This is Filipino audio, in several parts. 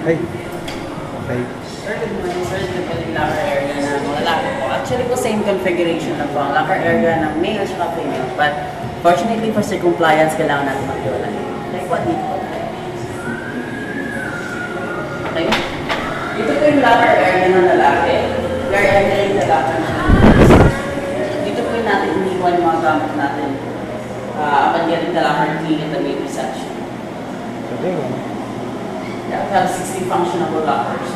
Ay, okay. Sir, good morning, sir. Ito po yung locker area ng mga lalaki po. Actually po, same configuration na po ang locker area ng male at female. But, fortunately for sir compliance, kailangan natin mag-iwalay. Like what dito po? Okay. Dito po yung locker area ng lalaki. We are entering the locker area. Dito po yung natin iniwan yung mga gamit natin. Upon getting the locker key in the main reception. Okay. Yeah, we have 60 functional lockers.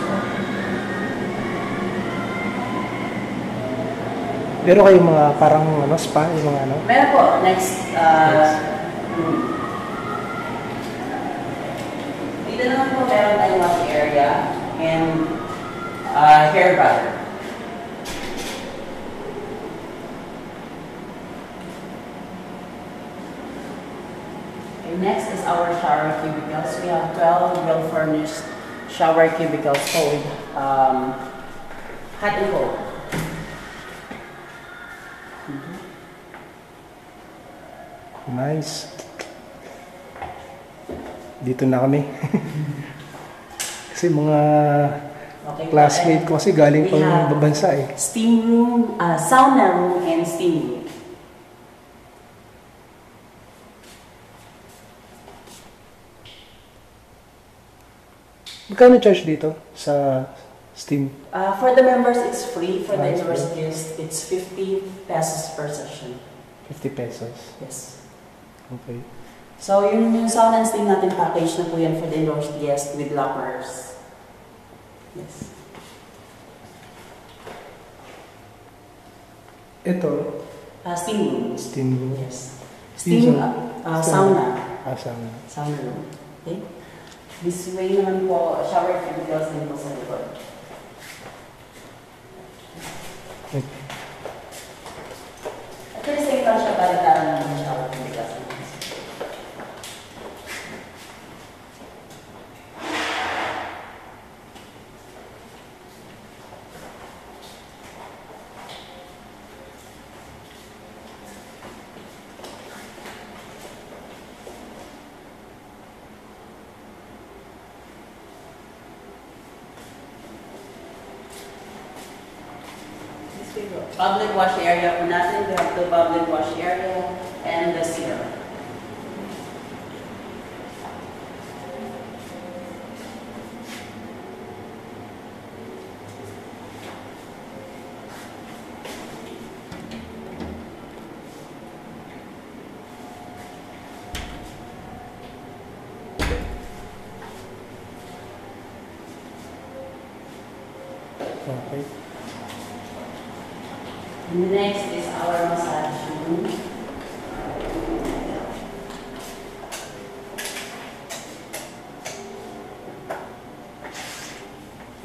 Pero kayong mga parang ano, spa, yung mga ano? Meron po, next room. Dito naman po meron tayong washing area and hair dryer. Okay, next is our shower cubicles. We have 12 well-furnished shower cubicles with hot and cold. Nice. Dito na kami. Kasi mga Okay, classmate ko kasi galing pang bansa eh. Steam room, sauna room, and steam room. Magkano charge dito sa Steam? For the members, it's free. For the universities, it's 50 pesos per session. 50 pesos. Yes. Okay. So, yung sauna and steam natin package na po yan for the university guests with lockers. Yes. Ito? Steam room. Steam room. Yes. Steam, sauna. Sauna. Sauna room. Okay. This way naman po, shower cubicles din po sa likod. Actually, same lang siya para ng shower cubicles. Public wash area po natin. We have the public wash area and the zero. Okay. And the next is our massage room.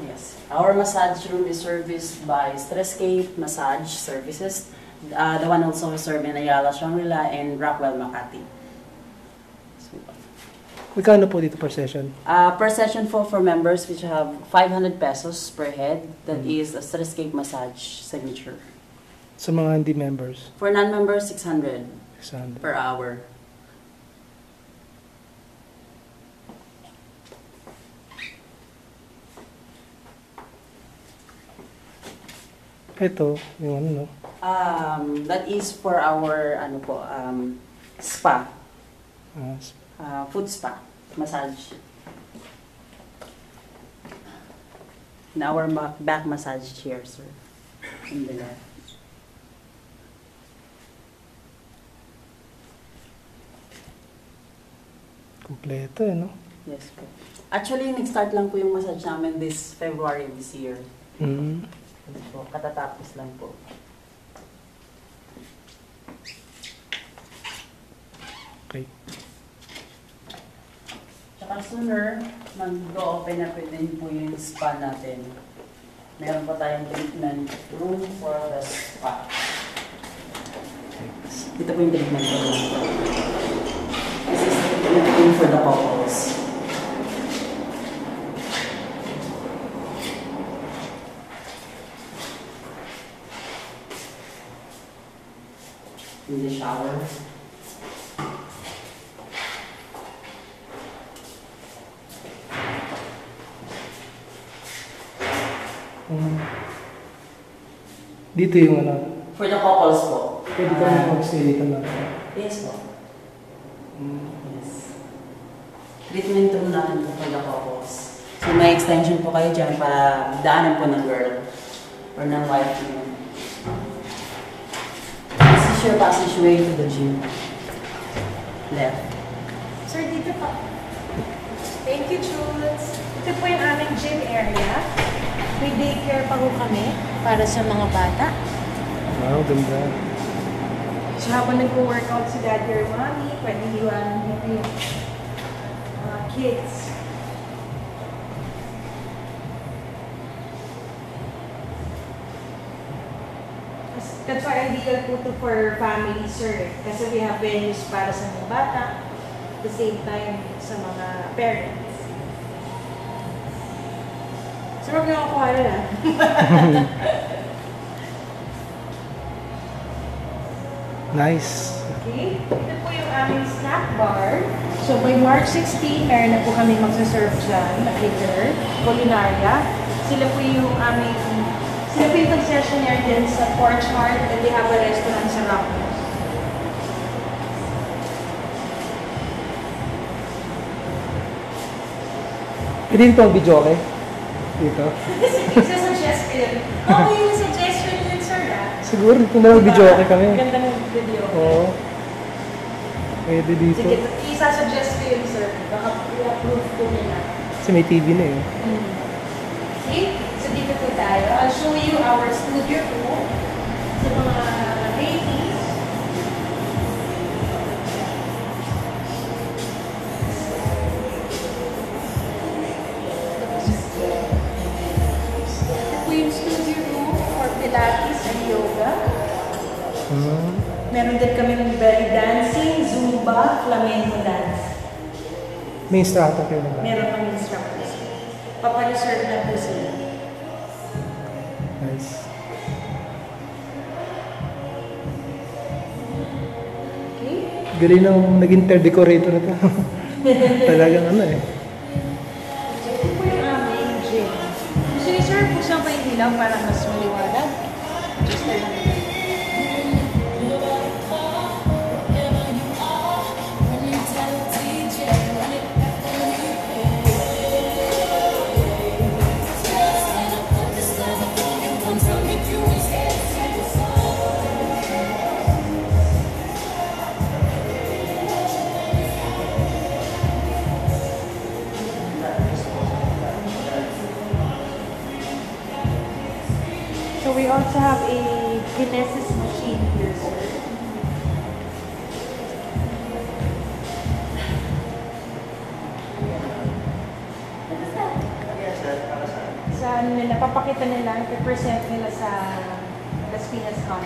Yes, our massage room is serviced by Stresscape Massage Services. The one also served in Ayala, Shangri-La, and Rockwell, Makati. Magkano po dito per session? Per session for members, which have 500 pesos per head. That is a Stresscape Massage signature. Sa mga hindi members? For non-members, 600 600 per hour. Ito, yung ano, no? That is for our spa, foot spa, massage. And our back massage chair, sir, in the left. Kompleto eh, no? Yes po. Actually, nag-start lang po yung massage namin this February this year. Mm. So, katatapos lang po. Okay. Tsaka sooner, mag-open na din po yung spa natin. Meron pa tayong treatment room for the spa. Dito po yung treatment room. This is the treatment room for the couples. In the shower. Mm. Dito yung ano, For the couples po. pwede ka na mag-stay dito na. Yes po. Mm. Yes. Treatment room natin po for the couples. So may extension po kayo dyan para daanan po ng girl or ng wife niyo. This is your passageway to the gym. Left. Sir, dito pa. Thank you, Jules. Ito po yung aming gym area. May daycare pa po kami para sa mga bata. Wow, ganda. So habang nagpo-workout si daddy or mommy, pwede iwanan dito yung mga kids. That's why ideal po to for family, sir. Kasi we have venues para sa mga bata, at the same time sa mga parents. So, huwag niyo ako kuhala lang. Nice. Okay? Ito po yung aming snack bar. So, by March 16, meron na po kami magsaserve dyan na caterer, culinaria. Sila po yung concessionaire din sa Porch Heart and they have a restaurant sa Rocknose. Pwede rin pang video, okay? Dito. Isa-suggest ko yun. Okay yung suggestion yun, sir, Siguro dito na lang video, okay kami. Ganda ng video. Oo. Pwede dito. Sige, isa-suggest ko yun, sir. Baka i-approve ko nila. Kasi may TV na eh. Okay? So, dito po tayo. I'll show you our studio po sa mga ladies. Ito po yung studio room for Pilates and yoga. Hmm. Meron din kami ng belly dancing, Zumba, flamenco dance. May instructor kayo na ba? Meron kami instructors. Papareserve na po sila. Nice. Okay? Galing ng naging third decorator na to. Talagang ano eh. Ito po yung aming gym. Gusto niyo, sir, buksan pa yung ilaw para mas maliwanag. Just a lang. So we also have a Kinesis machine here, sir. Sa ano nila, papakita nila, i-present nila sa Las Piñas Con.